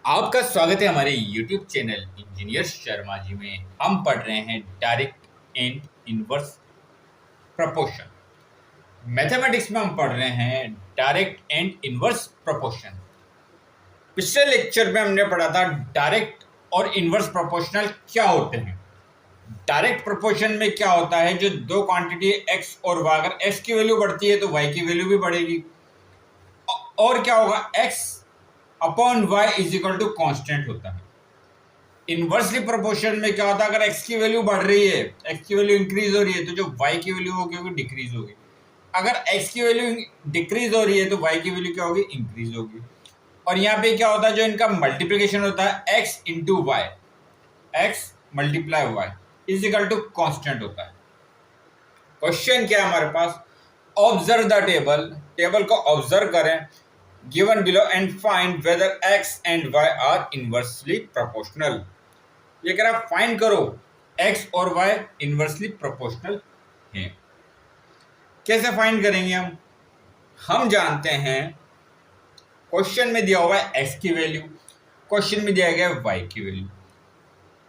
आपका स्वागत है हमारे YouTube channel engineer Sharma ji में। हम पढ़ रहे हैं direct and inverse proportion. Mathematics में हम पढ़ रहे हैं डायरेक्ट एंड इनवर्स प्रोपोर्शन। पिछले लेक्चर में हमने पढ़ा था डायरेक्ट और इनवर्स प्रोपोर्शनल क्या होते हैं। डायरेक्ट प्रोपोर्शन में क्या होता है, जो दो क्वांटिटी x और y, अगर x की वैल्यू बढ़ती है तो y की वैल्यू भी बढ़ेगी। और क्या होगा, x upon y is equal to constant होता है। इनवर्सली प्रोपोर्शन में क्या होता है, अगर x की वैल्यू बढ़ रही है, x की वैल्यू इंक्रीज हो रही है, तो जो y की वैल्यू होगी वो डिक्रीज होगी। अगर x की वैल्यू डिक्रीज हो रही है तो y की वैल्यू क्या होगी, इंक्रीज होगी। और यहाँ पे क्या होता है, जो इनका मल्टीप्लीकेशन होता है x into y, x multiply y is equal to constant होता है। क्वेश्चन क्या है हमारे पास, ऑब्जर्व द टेबल को ऑब्जर्व करें given below and find whether x and y are inversely proportional। ये कह रहा फाइंड करो x और y इनवर्सली प्रोपोर्शनल हैं। कैसे फाइंड करेंगे हम जानते हैं क्वेश्चन में दिया हुआ है x की वैल्यू, क्वेश्चन में दिया गया है y की वैल्यू।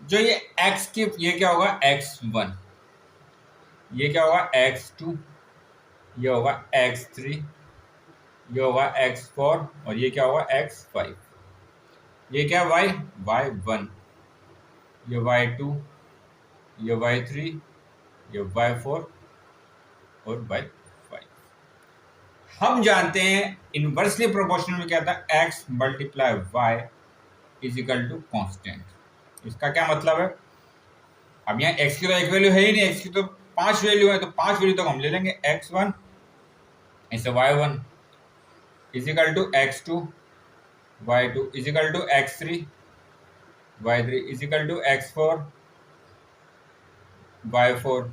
जो ये x की, ये क्या होगा x1, ये क्या होगा x2, ये होगा x3, ये होगा x4 और ये क्या होगा x5। ये क्या y, y1, ये y2, ये y3, ये y4 और y5। हम जानते हैं इनवर्सली प्रोपोर्शनल में क्या था, x multiply y is equal to constant. इसका क्या मतलब है, अब यहाँ x की तो एक वैल्यू है ही नहीं, x की तो 5 वैल्यू है, तो 5 वैल्यू तक हम ले लेंगे। x1 इसे y1 is equal to x2, y2 is equal to x3, y3 is equal to x4, y4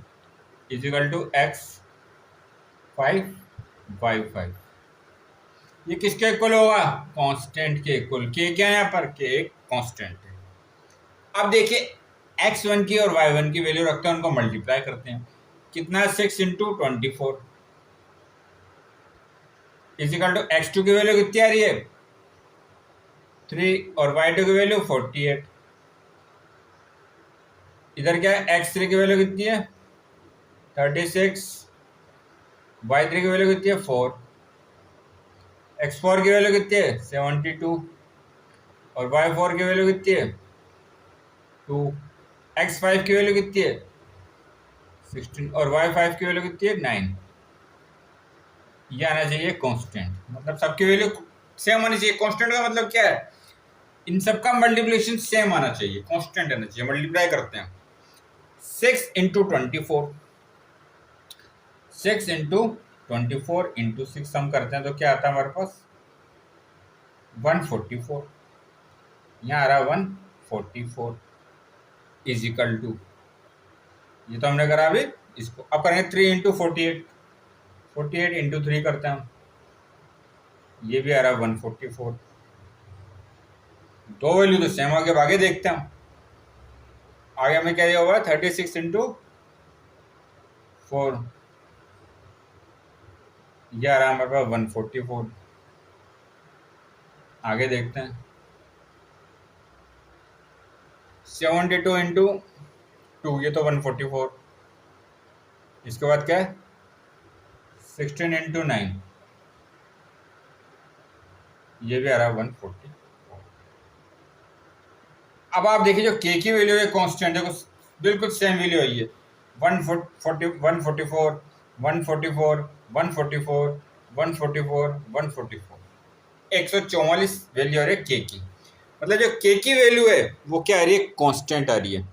is equal to x5, y5। ये किसके इक्वल होगा, कांस्टेंट के इक्वल। के क्या है यहाँ पर, के एक कांस्टेंट है। अब देखिए x1 की और y1 की वैल्यू रखते हैं, उनको मल्टीप्लाई करते हैं। कितना, 6 into 24 is equal to x2 की वैल्यू कितनी आ रही है, 3 और y2 की वैल्यू 48। इधर क्या है, x3 की वैल्यू कितनी है 36, y3 की वैल्यू कितनी है 4, x4 की वैल्यू कितनी है 72 और y4 की वैल्यू कितनी है 2, x5 की वैल्यू कितनी है 16 और y5 की वैल्यू कितनी है 9। ये आना चाहिए कांस्टेंट, मतलब सबकी वैल्यू सेम आनी चाहिए। कांस्टेंट का मतलब क्या है, इन सबका मल्टीप्लिकेशन सेम आना चाहिए, कांस्टेंट आना चाहिए। मल्टीप्लाई करते हैं 6 इंटू 24, 6 इंटू 24 इंटू 6 हम करते हैं तो क्या आता है हमारे पास 144। यहाँ आ रहा है 144 इज इक्वल टू, ये तो हमने करा अभी, इसको अब करेंगे 3 इंटू 48, 48 इंटू 3 करते हैं हम, ये भी आ रहा है 144। दो वैल्यू तो सेम आगे, आगे देखते हैं हम। आगे हमें क्या दिया हुआ है 36 इंटू 4, ये आ रहा है हमारे पास 144। आगे देखते हैं 72 इंटू 2, ये तो 144। इसके बाद क्या है 16 इंटू 9, ये भी आ रहा है 144। अब आप देखिए जो k की वैल्यू है कांस्टेंट है, बिल्कुल सेम वैल्यू आई है 144, 144, 144, 144, 144, 144, 144 वैल्यू आ रही है k की। मतलब जो k की वैल्यू है वो क्या आ रही है, कांस्टेंट आ रही है।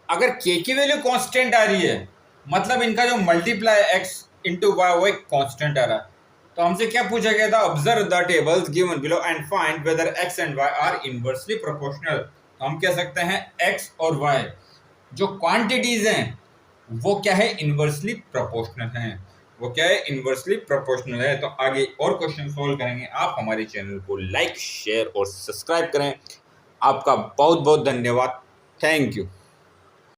अगर k की वैल्यू कांस्टेंट आ रही है मतलब इनका जो मल्टीप्लाई x इंटू वाई वो एक कांस्टेंट आ रहा है। तो हमसे क्या पूछा गया था, observe the tables given below and find whether x and y are inversely proportional. तो हम कह सकते हैं x और y जो क्वांटिटीज हैं वो क्या है, इनवर्सली प्रोपोर्शनल हैं। वो क्या है, इनवर्सली प्रोपोर्शनल है। तो आगे और क्वेश्चन सोल्व करेंगे। आप हमारे चैनल को लाइक, शेयर और सब्सक्राइब करें। आपका बहुत बहुत धन्यवाद। Thank you.